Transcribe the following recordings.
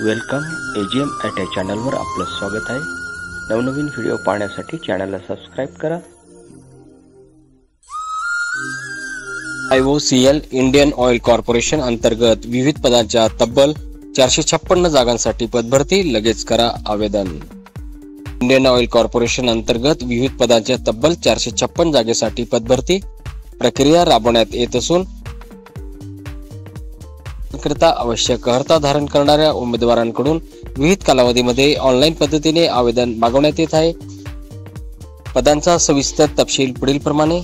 Welcome AGM at चॅनलवर आपलं स्वागत आहे। नवनवीन व्हिडिओ पाहण्यासाठी चॅनलला सबस्क्राइब करा। IOCL इंडियन ऑइल कॉर्पोरेशन अंतर्गत विविध पदांच्या तब्बल 456 जागांसाठी पदभरती, लगेच करा आवेदन। इंडियन ऑइल कॉर्पोरेशन अंतर्गत विविध पदांच्या तब्बल 456 जागेसाठी पदभरती प्रक्रिया राबवण्यात येत असून करता आवश्यक अर्हता धारण करणाऱ्या उमेदवारांकडून विविध कालावधीमध्ये ऑनलाईन पद्धतीने आवेदन मागवण्यात येत आहे। पदांचा सविस्तर तपशील पुढील प्रमाणे: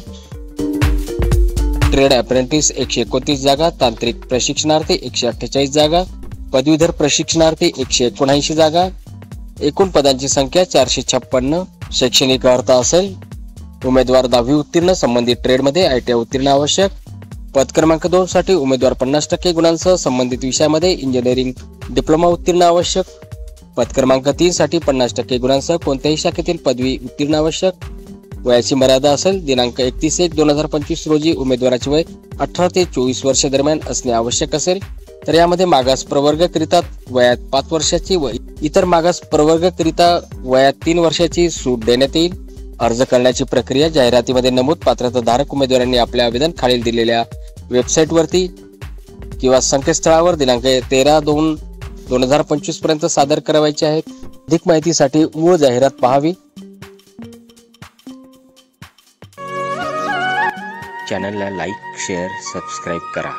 ट्रेड अप्रेंटिस 129 जागा, तांत्रिक प्रशिक्षणार्थी 148 जागा, पदवीधर प्रशिक्षणार्थी 179 जागा, एकूण पदांची संख्या 456। शैक्षणिक अर्हता असेल उमेदवार 10वी उत्तीर्ण, संबंधित ट्रेडमध्ये ITI उत्तीर्ण आवश्यक। पद क्रमांक 2 साठी उमेदवार 50% गुणांसह संबंधित विषयामध्ये इंजिनिअरिंग डिप्लोमा उत्तीर्ण आवश्यक। पद क्रमांक 3 साठी 50% गुणांसह कोणत्याही शाखेतील पदवी उत्तीर्ण आवश्यक। वयाची मर्यादा असेल दिनांक 31/1/2025 रोजी उमेदवाराचे वय 18 ते 24 वर्ष दरम्यान असणे आवश्यक असेल। तर यामध्ये मागास प्रवर्गकरिता वयात 5 वर्षाची व इतर मागास प्रवर्गकरिता वयात 3 वर्षाची सूट देण्यात येईल। अर्ज करण्याची प्रक्रिया: जाहिरातीमध्ये नमूद पात्रताधारक उमेदवारांनी आपले आवेदन खालील दिलेल्या वेबसाईटवरती किंवा संकेतस्थळावर दिनांक 13/2/2025 पर्यंत सादर करावयाचे आहेत। अधिक माहितीसाठी मूळ जाहिरात पाहावी। चॅनलला लाईक, शेअर, सबस्क्राइब करा।